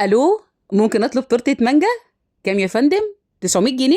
الو، ممكن اطلب تورته مانجا؟ كام يا فندم؟ 900 جنيه.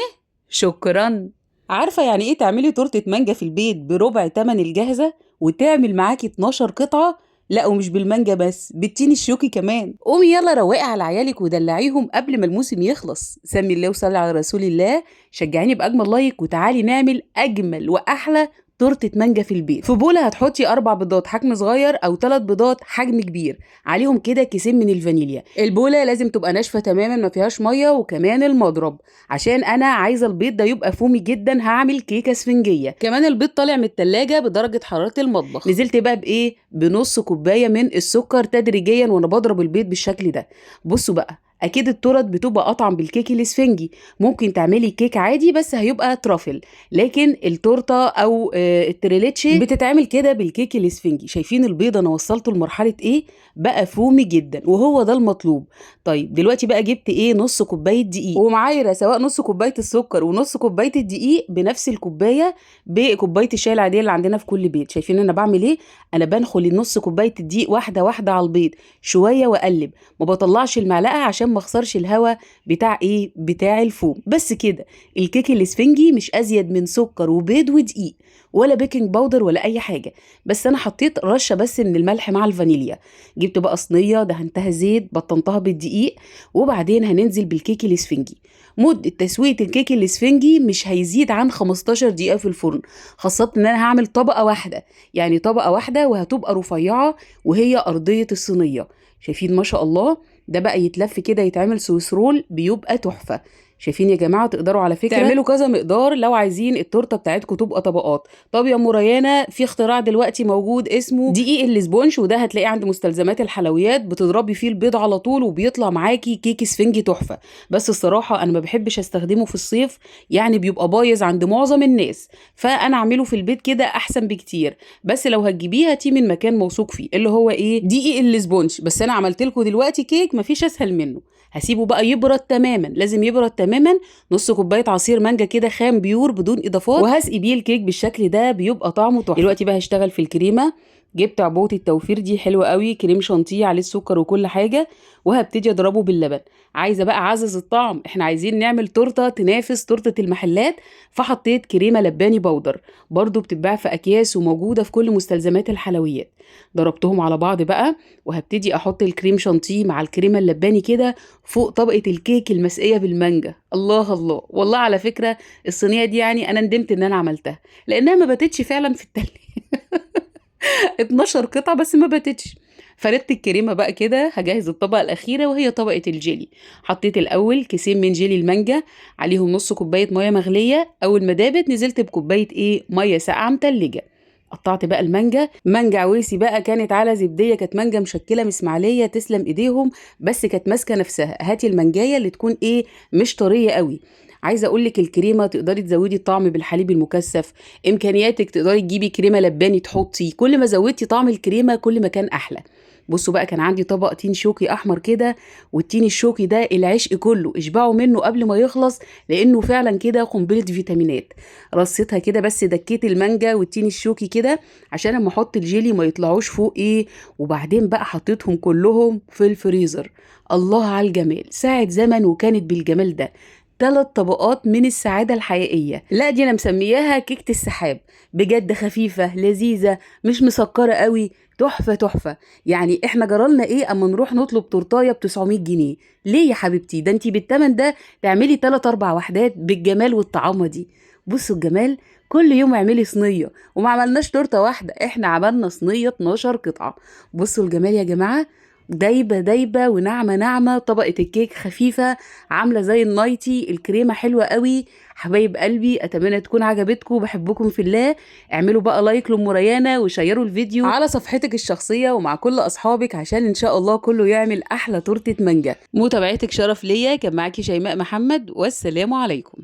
شكرا. عارفه يعني ايه تعملي تورته مانجا في البيت بربع تمن الجاهزه وتعمل معاكي 12 قطعه؟ لا، ومش بالمانجا بس، بالتين الشوكي كمان. قومي يلا روقي على عيالك ودلعيهم قبل ما الموسم يخلص. سمي الله وصلي على رسول الله. شجعيني باجمل لايك وتعالي نعمل اجمل واحلى تورته مانجا في البيت. في بوله هتحطي 4 بيضات حجم صغير او 3 بيضات حجم كبير، عليهم كده كيسين من الفانيليا. البوله لازم تبقى ناشفه تماما ما فيهاش ميه، وكمان المضرب عشان انا عايزه البيض ده يبقى فومي جدا. هعمل كيكه اسفنجيه. كمان البيض طالع من التلاجة بدرجه حراره المطبخ. نزلت بقى بايه؟ بنص كوبايه من السكر تدريجيا وانا بضرب البيض بالشكل ده. بصوا بقى، اكيد التورت بتبقى اطعم بالكيك الاسفنجي. ممكن تعملي كيك عادي بس هيبقى ترافل، لكن التورته او التريليتشي بتتعمل كده بالكيك الاسفنجي. شايفين البيض انا وصلته لمرحله ايه؟ بقى فومي جدا، وهو ده المطلوب. طيب دلوقتي بقى جبت ايه؟ نص كوبايه دقيق، ومعايره سواء نص كوبايه السكر ونص كوبايه الدقيق بنفس الكوبايه بكوبايه الشاي العاديه اللي عندنا في كل بيت. شايفين انا بعمل ايه؟ انا بنخل النص كوبايه الدقيق واحده واحده على البيض شويه واقلب، ما بطلعش المعلقه عشان ما اخسرش الهواء بتاع ايه؟ بتاع الفوم. بس كده. الكيك الاسفنجي مش ازيد من سكر وبيض ودقيق، ولا بيكنج باودر ولا اي حاجه. بس انا حطيت رشه بس من الملح مع الفانيليا. جبت بقى صينيه دهنتها زيت، بطنتها بالدقيق، وبعدين هننزل بالكيك الاسفنجي. مدة تسوية الكيك الاسفنجي مش هيزيد عن 15 دقيقة في الفرن، خاصة ان انا هعمل طبقة واحدة، يعني طبقة واحدة وهتبقى رفيعة وهي ارضية الصينية. شايفين ما شاء الله؟ ده بقى يتلف كده يتعمل سويس رول بيبقى تحفة. شايفين يا جماعة؟ تقدروا على فكرة تعملوا كذا مقدار لو عايزين التورتة بتاعتكم تبقى طبقات. طب يا ام ريانة، في اختراع دلوقتي موجود اسمه دقيق الاسبونج، وده هتلاقيه عند مستلزمات الحلويات. بتضربي فيه البيض على طول وبيطلع معاكي كيك اسفنجي تحفة. بس الصراحة انا ما بحبش استخدمه في الصيف، يعني بيبقى بايظ عند معظم الناس، فانا اعمله في البيت كده احسن بكتير. بس لو هتجيبيه هاتيه من مكان موثوق فيه، اللي هو ايه؟ دقيق الاسبونج. بس انا عملت لكم دلوقتي كيك مفيش اسهل منه. هسيبه بقى يبرد تماما، لازم يبرد تماما. نص كوبايه عصير مانجا كده خام بيور بدون اضافات، وهسقي بيه الكيك بالشكل ده بيبقى طعمه تحفه. دلوقتي بقى هشتغل في الكريمه. جبت عبوه التوفير دي حلوه قوي، كريم شانتيه عليه السكر وكل حاجه، وهبتدي اضربه باللبن. عايزه بقى اعزز الطعم، احنا عايزين نعمل تورته تنافس تورته المحلات، فحطيت كريمه لباني بودر، برضو بتتباع في اكياس وموجوده في كل مستلزمات الحلويات. ضربتهم على بعض بقى، وهبتدي احط الكريم شانتيه مع الكريمه اللباني كده فوق طبقه الكيك المسقيه بالمانجا. الله الله، والله على فكره الصينيه دي يعني انا ندمت ان انا عملتها، لانها ما باتتش فعلا في التلاجة. 12 قطعه بس ما باتتش. فردت الكريمه بقى كده، هجهز الطبقه الاخيره وهي طبقه الجيلي. حطيت الاول كيسين من جيلي المانجا، عليهم نص كوبايه ميه مغليه. اول ما دابت نزلت بكوبايه ايه؟ ميه ساقعه متلجه. قطعت بقى المانجا، مانجا عويسي بقى، كانت على زبديه، كانت مانجا مشكله من اسماعيليه، تسلم ايديهم، بس كانت ماسكه نفسها. هاتي المانجايه اللي تكون ايه؟ مش طريه قوي. عايزه اقول لك الكريمه تقدري تزودي الطعم بالحليب المكثف، امكانياتك تقدري تجيبي كريمه لباني تحطي، كل ما زودتي طعم الكريمه كل ما كان احلى. بصوا بقى، كان عندي طبق تين شوكي احمر كده، والتين الشوكي ده العشق كله، اشبعوا منه قبل ما يخلص، لانه فعلا كده قنبله فيتامينات. رصيتها كده، بس دكيت المانجا والتين الشوكي كده عشان اما احط الجيلي ما يطلعوش فوق ايه. وبعدين بقى حطيتهم كلهم في الفريزر. الله على الجمال، ساعة زمن وكانت بالجمال ده. 3 طبقات من السعادة الحقيقية. لا دي أنا مسمياها كيكة السحاب. بجد خفيفة لذيذة، مش مسكرة قوي، تحفة تحفة. يعني احنا جرالنا ايه اما نروح نطلب تورتايه ب 900 جنيه؟ ليه يا حبيبتي؟ ده انتي بالتمن ده تعملي 3 4 وحدات بالجمال والطعامة دي. بصوا الجمال. كل يوم اعملي صينية، وما عملناش تورته واحدة، احنا عملنا صينية 12 قطعة. بصوا الجمال يا جماعة. دايبة دايبة وناعمة ناعمة، طبقة الكيك خفيفة عاملة زي النايتي، الكريمة حلوة قوي. حبايب قلبي، اتمنى تكون عجبتكم، بحبكم في الله. اعملوا بقى لايك لأم ريانة وشيروا الفيديو على صفحتك الشخصية ومع كل اصحابك، عشان ان شاء الله كله يعمل احلى تورتة مانجا. متابعتك شرف ليا. كان معاكي شيماء محمد، والسلام عليكم.